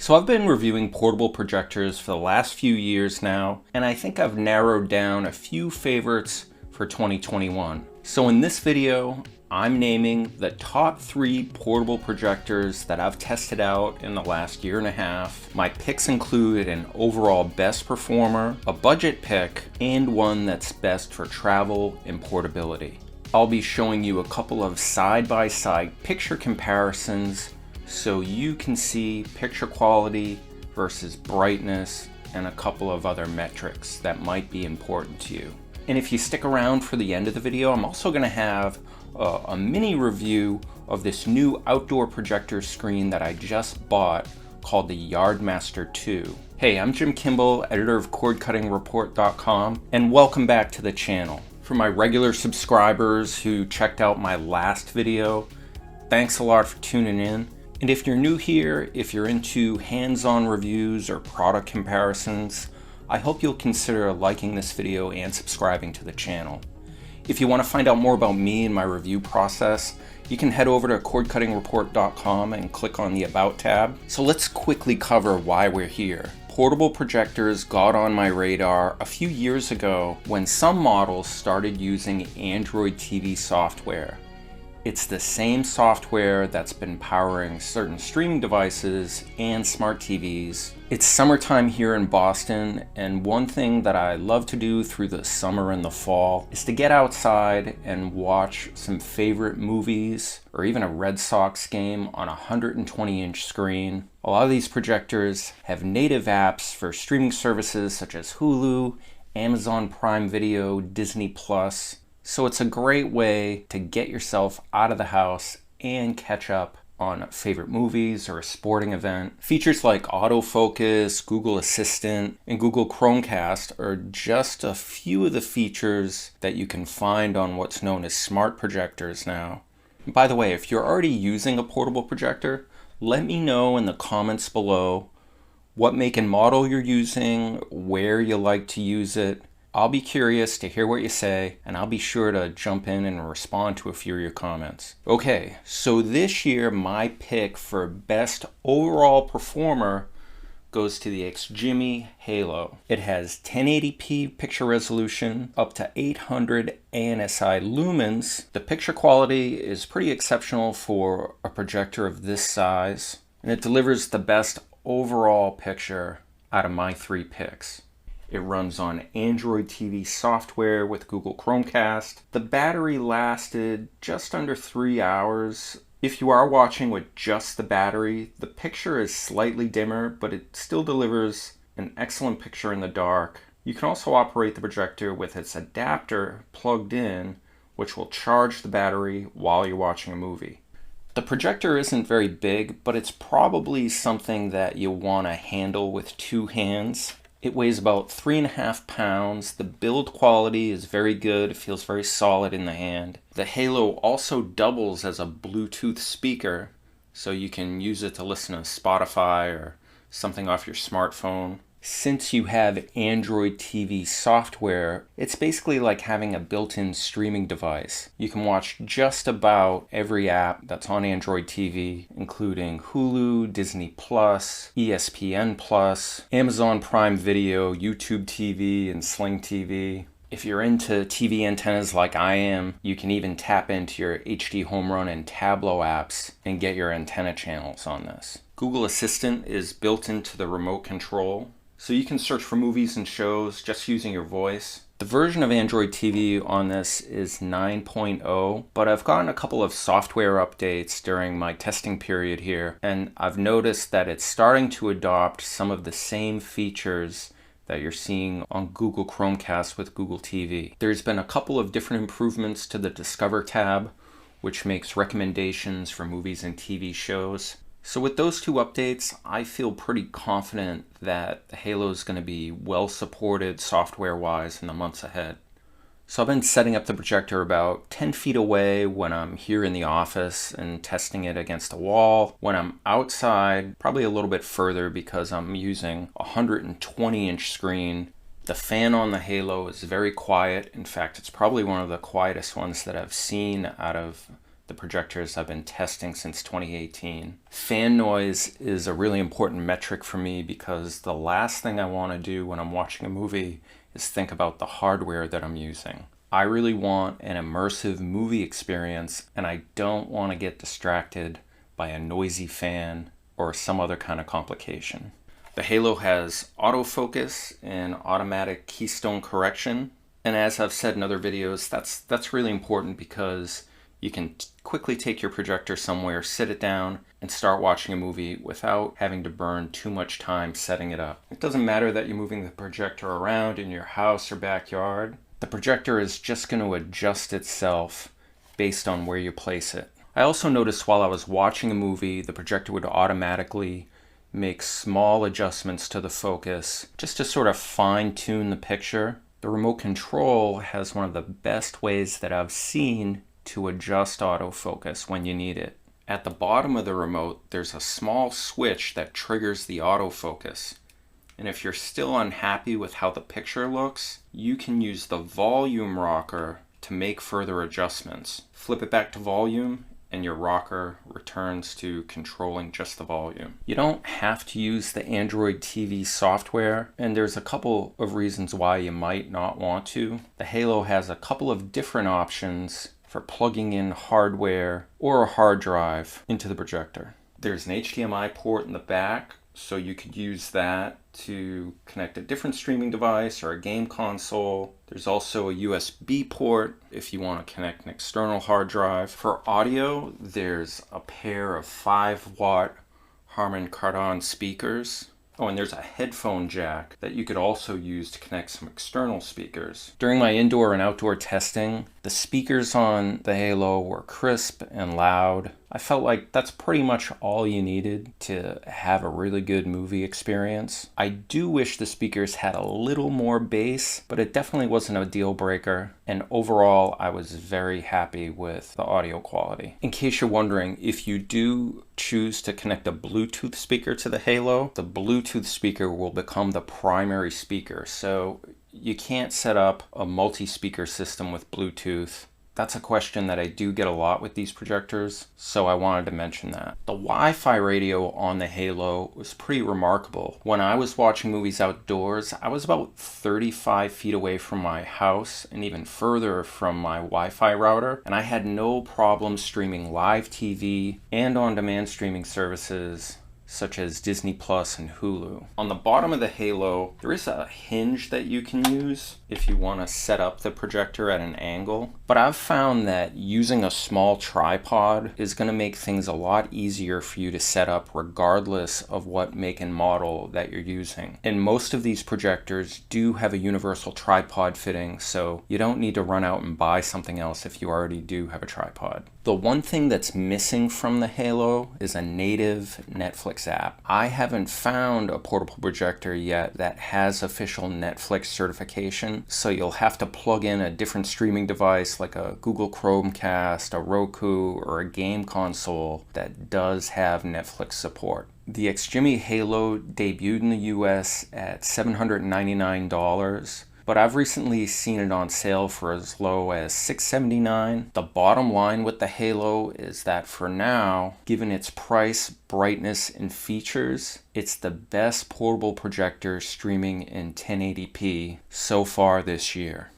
So I've been reviewing portable projectors for the last few years now, and I think I've narrowed down a few favorites for 2021. So in this video, I'm naming the top 3 portable projectors that I've tested out in the last year and a half. My picks include an overall best performer, a budget pick, and one that's best for travel and portability. I'll be showing you a couple of side-by-side picture comparisons so you can see picture quality versus brightness and a couple of other metrics that might be important to you. And if you stick around for the end of the video, I'm also going to have a mini review of this new outdoor projector screen that I just bought called the Yardmaster 2. Hey, I'm Jim Kimball, editor of CordCuttingReport.com, and welcome back to the channel. For my regular subscribers who checked out my last video, thanks a lot for tuning in. And if you're new here, if you're into hands-on reviews or product comparisons, I hope you'll consider liking this video and subscribing to the channel. If you want to find out more about me and my review process, you can head over to CordCuttingReport.com and click on the About tab. So let's quickly cover why we're here. Portable projectors got on my radar a few years ago when some models started using Android TV software. It's the same software that's been powering certain streaming devices and smart TVs. It's summertime here in Boston, and one thing that I love to do through the summer and the fall is to get outside and watch some favorite movies or even a Red Sox game on a 120-inch screen. A lot of these projectors have native apps for streaming services such as Hulu, Amazon Prime Video, Disney Plus. So it's a great way to get yourself out of the house and catch up on favorite movies or a sporting event. Features like autofocus, Google Assistant, and Google Chromecast are just a few of the features that you can find on what's known as smart projectors now. By the way, if you're already using a portable projector, let me know in the comments below what make and model you're using, where you like to use it. I'll be curious to hear what you say, and I'll be sure to jump in and respond to a few of your comments. Okay, so this year my pick for best overall performer goes to the XGIMI Halo. It has 1080p picture resolution, up to 800 ANSI lumens. The picture quality is pretty exceptional for a projector of this size, and it delivers the best overall picture out of my 3 picks. It runs on Android TV software with Google Chromecast. The battery lasted just under 3 hours. If you are watching with just the battery, the picture is slightly dimmer, but it still delivers an excellent picture in the dark. You can also operate the projector with its adapter plugged in, which will charge the battery while you're watching a movie. The projector isn't very big, but it's probably something that you want to handle with 2 hands. It weighs about 3.5 pounds. The build quality is very good. It feels very solid in the hand. The Halo also doubles as a Bluetooth speaker, so you can use it to listen to Spotify or something off your smartphone. Since you have Android TV software, it's basically like having a built-in streaming device. You can watch just about every app that's on Android TV, including Hulu, Disney Plus, ESPN Plus, Amazon Prime Video, YouTube TV, and Sling TV. If you're into TV antennas like I am, you can even tap into your HD Home Run and Tableau apps and get your antenna channels on this. Google Assistant is built into the remote control, so you can search for movies and shows just using your voice. The version of Android TV on this is 9.0, but I've gotten a couple of software updates during my testing period here, and I've noticed that it's starting to adopt some of the same features that you're seeing on Google Chromecast with Google TV. There's been a couple of different improvements to the Discover tab, which makes recommendations for movies and TV shows. So with those 2 updates, I feel pretty confident that the Halo is going to be well supported software-wise in the months ahead. So I've been setting up the projector about 10 feet away when I'm here in the office and testing it against a wall. When I'm outside, probably a little bit further because I'm using a 120-inch screen. The fan on the Halo is very quiet. In fact, it's probably one of the quietest ones that I've seen out of the projectors I've been testing since 2018. Fan noise is a really important metric for me because the last thing I want to do when I'm watching a movie is think about the hardware that I'm using. I really want an immersive movie experience, and I don't want to get distracted by a noisy fan or some other kind of complication. The Halo has autofocus and automatic keystone correction. And as I've said in other videos, that's really important because you can quickly take your projector somewhere, sit it down, and start watching a movie without having to burn too much time setting it up. It doesn't matter that you're moving the projector around in your house or backyard. The projector is just going to adjust itself based on where you place it. I also noticed while I was watching a movie, the projector would automatically make small adjustments to the focus just to sort of fine-tune the picture. The remote control has one of the best ways that I've seen to adjust autofocus when you need it. At the bottom of the remote, there's a small switch that triggers the autofocus. And if you're still unhappy with how the picture looks, you can use the volume rocker to make further adjustments. Flip it back to volume, and your rocker returns to controlling just the volume. You don't have to use the Android TV software, and there's a couple of reasons why you might not want to. The Halo has a couple of different options for plugging in hardware or a hard drive into the projector. There's an HDMI port in the back, so you could use that to connect a different streaming device or a game console. There's also a USB port if you want to connect an external hard drive. For audio, there's a pair of 5-watt Harman Kardon speakers. Oh, and there's a headphone jack that you could also use to connect some external speakers. During my indoor and outdoor testing, the speakers on the Halo were crisp and loud. I felt like that's pretty much all you needed to have a really good movie experience. I do wish the speakers had a little more bass, but it definitely wasn't a deal breaker. And overall, I was very happy with the audio quality. In case you're wondering, if you do choose to connect a Bluetooth speaker to the Halo, the Bluetooth speaker will become the primary speaker. So you can't set up a multi-speaker system with Bluetooth. That's a question that I do get a lot with these projectors, so I wanted to mention that. The Wi-Fi radio on the Halo was pretty remarkable. When I was watching movies outdoors, I was about 35 feet away from my house and even further from my Wi-Fi router, and I had no problem streaming live TV and on-demand streaming services such as Disney Plus and Hulu. On the bottom of the Halo, there is a hinge that you can use if you want to set up the projector at an angle. But I've found that using a small tripod is going to make things a lot easier for you to set up regardless of what make and model that you're using. And most of these projectors do have a universal tripod fitting, so you don't need to run out and buy something else if you already do have a tripod. The one thing that's missing from the Halo is a native Netflix app. I haven't found a portable projector yet that has official Netflix certification, so you'll have to plug in a different streaming device like a Google Chromecast, a Roku, or a game console that does have Netflix support. The XGIMI Halo debuted in the US at $799. But I've recently seen it on sale for as low as $679. The bottom line with the Halo is that for now, given its price, brightness, and features, it's the best portable projector streaming in 1080p so far this year.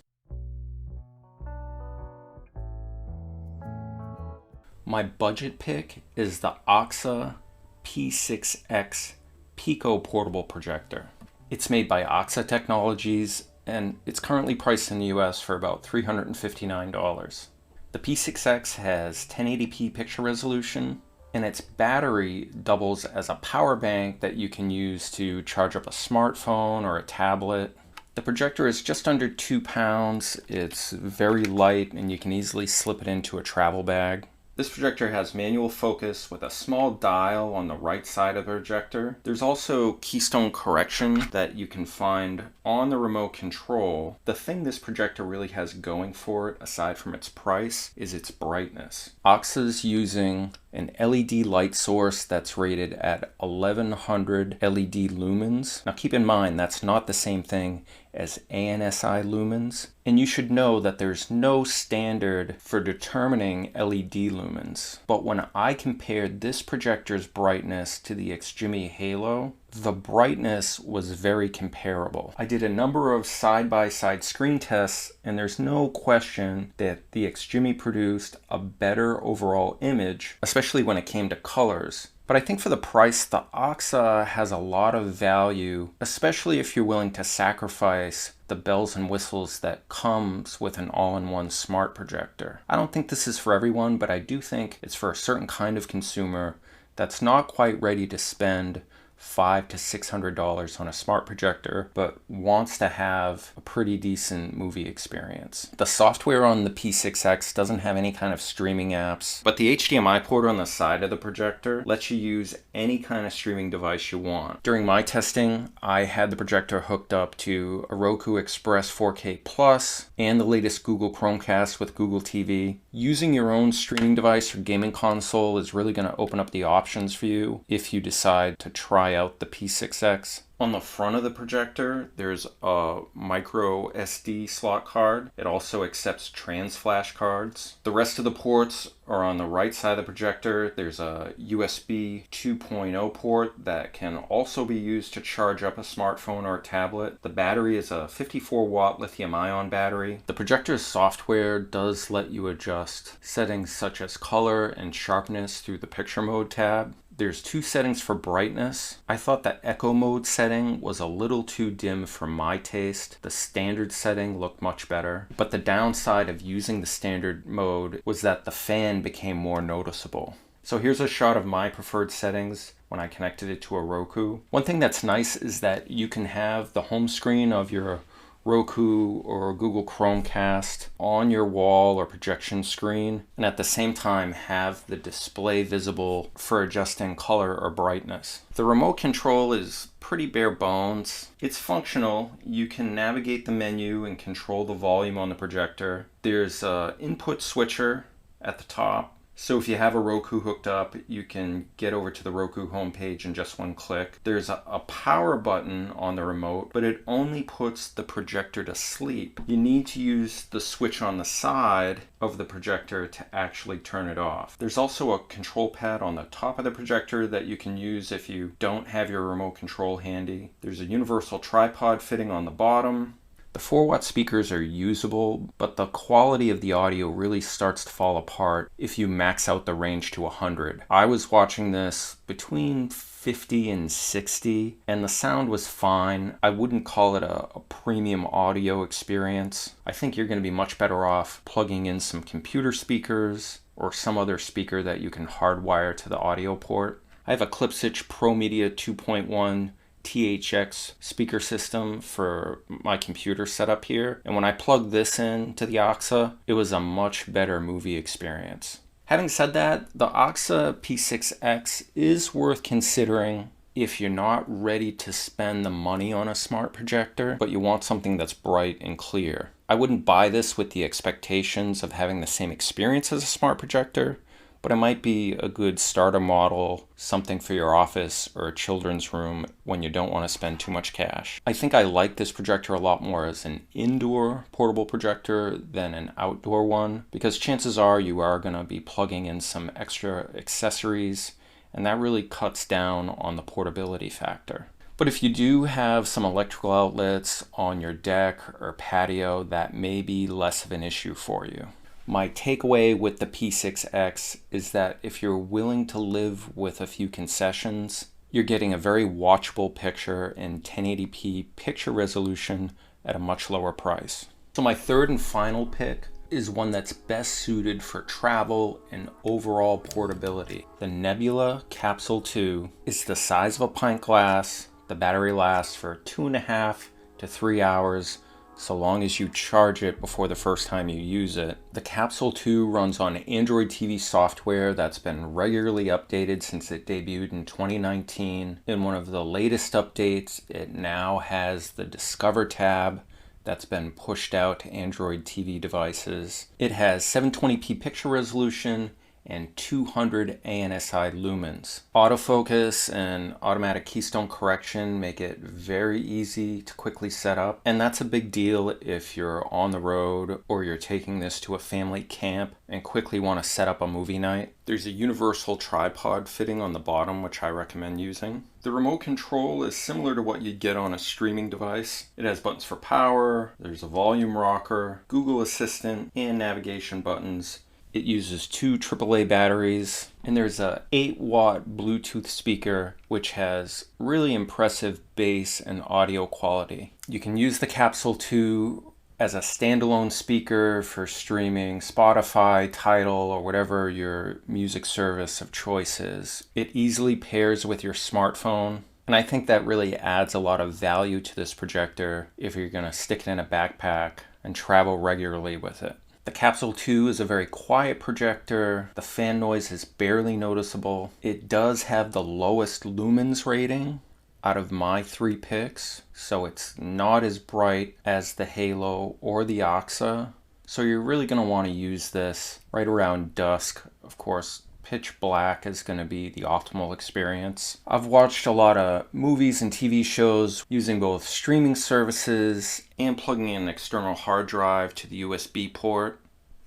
My budget pick is the AAXA P6X Pico portable projector. It's made by AAXA Technologies, and it's currently priced in the US for about $359. The P6X has 1080p picture resolution, and its battery doubles as a power bank that you can use to charge up a smartphone or a tablet. The projector is just under 2 pounds, it's very light, and you can easily slip it into a travel bag. This projector has manual focus with a small dial on the right side of the projector. There's also keystone correction that you can find on the remote control. The thing this projector really has going for it, aside from its price, is its brightness. AAXA's using an LED light source that's rated at 1100 LED lumens. Now keep in mind, that's not the same thing as ANSI lumens. And you should know that there's no standard for determining LED lumens. But when I compared this projector's brightness to the XGIMI Halo, the brightness was very comparable. I did a number of side-by-side screen tests, and there's no question that the XGIMI produced a better overall image, especially when it came to colors. But I think for the price, the AAXA has a lot of value, especially if you're willing to sacrifice the bells and whistles that comes with an all-in-one smart projector. I don't think this is for everyone, but I do think it's for a certain kind of consumer that's not quite ready to spend $500 to $600 on a smart projector, but wants to have a pretty decent movie experience. The software on the P6X doesn't have any kind of streaming apps, but the HDMI port on the side of the projector lets you use any kind of streaming device you want. During my testing, I had the projector hooked up to a Roku Express 4K Plus and the latest Google Chromecast with Google TV. Using your own streaming device or gaming console is really going to open up the options for you if you decide to try out the P6X. On the front of the projector, there's a micro SD slot card. It also accepts trans flash cards. The rest of the ports are on the right side of the projector. There's a USB 2.0 port that can also be used to charge up a smartphone or a tablet. The battery is a 54-watt lithium-ion battery. The projector's software does let you adjust settings such as color and sharpness through the picture mode tab. There's two settings for brightness. I thought the echo mode setting was a little too dim for my taste. The standard setting looked much better. But the downside of using the standard mode was that the fan became more noticeable. So here's a shot of my preferred settings when I connected it to a Roku. One thing that's nice is that you can have the home screen of your Roku or Google Chromecast on your wall or projection screen, and at the same time have the display visible for adjusting color or brightness. The remote control is pretty bare bones. It's functional. You can navigate the menu and control the volume on the projector. There's an input switcher at the top. So if you have a Roku hooked up, you can get over to the Roku homepage in just one click. There's a power button on the remote, but it only puts the projector to sleep. You need to use the switch on the side of the projector to actually turn it off. There's also a control pad on the top of the projector that you can use if you don't have your remote control handy. There's a universal tripod fitting on the bottom. The 4-watt speakers are usable, but the quality of the audio really starts to fall apart if you max out the range to 100. I was watching this between 50 and 60, and the sound was fine. I wouldn't call it a premium audio experience. I think you're going to be much better off plugging in some computer speakers or some other speaker that you can hardwire to the audio port. I have a Clipswitch Pro Media 2.1 THX speaker system for my computer setup here, and when I plugged this in to the AAXA, it was a much better movie experience. Having said that, the AAXA P6X is worth considering if you're not ready to spend the money on a smart projector, but you want something that's bright and clear. I wouldn't buy this with the expectations of having the same experience as a smart projector, but it might be a good starter model, something for your office or a children's room when you don't want to spend too much cash. I think I like this projector a lot more as an indoor portable projector than an outdoor one, because chances are you are going to be plugging in some extra accessories, and that really cuts down on the portability factor. But if you do have some electrical outlets on your deck or patio, that may be less of an issue for you. My takeaway with the P6X is that if you're willing to live with a few concessions, you're getting a very watchable picture in 1080p picture resolution at a much lower price. So my third and final pick is one that's best suited for travel and overall portability. The Nebula Capsule II is the size of a pint glass. The battery lasts for 2.5 to 3 hours, so long as you charge it before the first time you use it. The Capsule 2 runs on Android TV software that's been regularly updated since it debuted in 2019. In one of the latest updates, it now has the Discover tab that's been pushed out to Android TV devices. It has 720p picture resolution and 200 ANSI lumens. Autofocus and automatic keystone correction make it very easy to quickly set up, and that's a big deal if you're on the road or you're taking this to a family camp and quickly want to set up a movie night. There's a universal tripod fitting on the bottom, which I recommend using. The remote control is similar to what you'd get on a streaming device. It has buttons for power, there's a volume rocker, Google Assistant, and navigation buttons. It uses 2 AAA batteries, and there's a 8-watt Bluetooth speaker which has really impressive bass and audio quality. You can use the Capsule II as a standalone speaker for streaming Spotify, Tidal, or whatever your music service of choice is. It easily pairs with your smartphone, and I think that really adds a lot of value to this projector if you're going to stick it in a backpack and travel regularly with it. The Capsule II is a very quiet projector. The fan noise is barely noticeable. It does have the lowest lumens rating out of my 3 picks, so it's not as bright as the Halo or the AAXA. So you're really going to want to use this right around dusk. Of course, pitch black is going to be the optimal experience. I've watched a lot of movies and TV shows using both streaming services and plugging in an external hard drive to the USB port.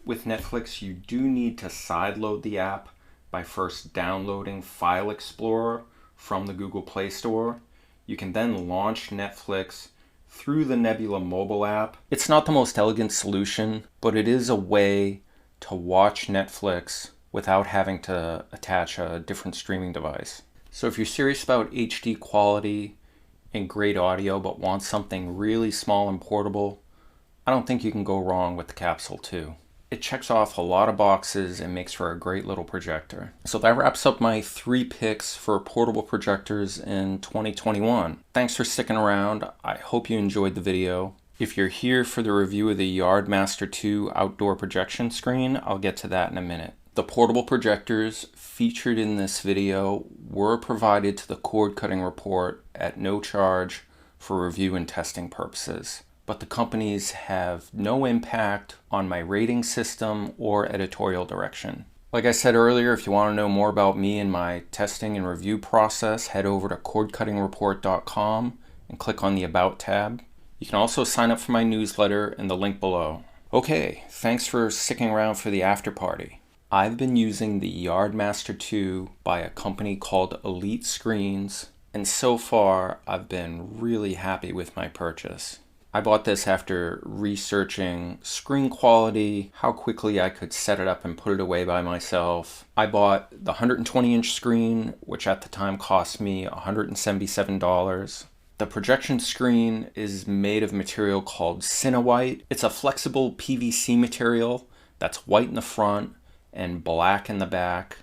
With Netflix, you do need to sideload the app by first downloading File Explorer from the Google Play Store. You can then launch Netflix through the Nebula mobile app. It's not the most elegant solution, but it is a way to watch Netflix without having to attach a different streaming device. So if you're serious about HD quality and great audio but want something really small and portable, I don't think you can go wrong with the Capsule II. It checks off a lot of boxes and makes for a great little projector. So that wraps up my 3 picks for portable projectors in 2021. Thanks for sticking around. I hope you enjoyed the video. If you're here for the review of the Yardmaster 2 outdoor projection screen, I'll get to that in a minute. The portable projectors featured in this video were provided to the cord cutting report at no charge for review and testing purposes, but the companies have no impact on my rating system or editorial direction. Like I said earlier, if you want to know more about me and my testing and review process, head over to cordcuttingreport.com and click on the About tab. You can also sign up for my newsletter in the link below. Okay, thanks for sticking around for the after party. I've been using the Yardmaster 2 by a company called Elite Screens, and so far I've been really happy with my purchase. I bought this after researching screen quality, how quickly I could set it up and put it away by myself. I bought the 120-inch screen, which at the time cost me $177. The projection screen is made of material called Cinewhite. It's a flexible PVC material that's white in the front and black in the back.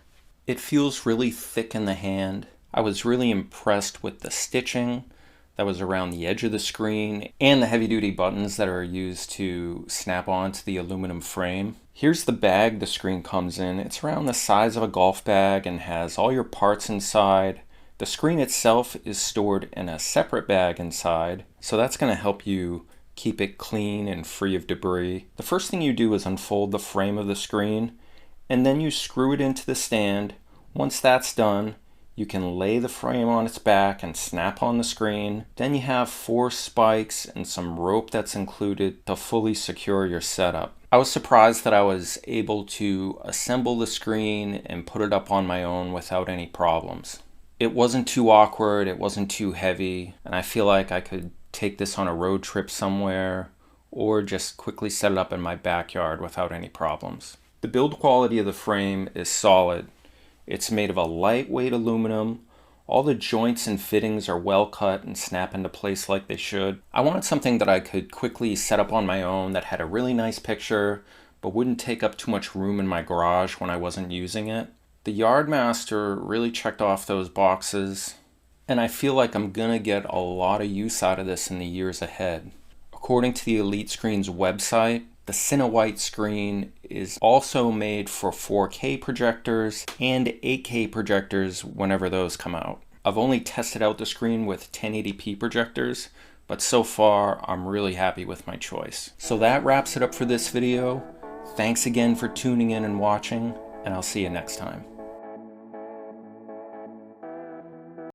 It feels really thick in the hand. I was really impressed with the stitching that was around the edge of the screen and the heavy-duty buttons that are used to snap onto the aluminum frame. Here's the bag the screen comes in. It's around the size of a golf bag and has all your parts inside. The screen itself is stored in a separate bag inside, so that's going to help you keep it clean and free of debris. The first thing you do is unfold the frame of the screen, and then you screw it into the stand. Once that's done, you can lay the frame on its back and snap on the screen. Then you have 4 spikes and some rope that's included to fully secure your setup. I was surprised that I was able to assemble the screen and put it up on my own without any problems. It wasn't too awkward, it wasn't too heavy, and I feel like I could take this on a road trip somewhere or just quickly set it up in my backyard without any problems. The build quality of the frame is solid. It's made of a lightweight aluminum. All the joints and fittings are well cut and snap into place like they should. I wanted something that I could quickly set up on my own that had a really nice picture but wouldn't take up too much room in my garage when I wasn't using it. The Yardmaster really checked off those boxes, and I feel like I'm gonna get a lot of use out of this in the years ahead. According to the Elite Screens website, the Cinewhite screen is also made for 4K projectors and 8K projectors whenever those come out. I've only tested out the screen with 1080p projectors, but so far I'm really happy with my choice. So that wraps it up for this video. Thanks again for tuning in and watching. and I'll see you next time.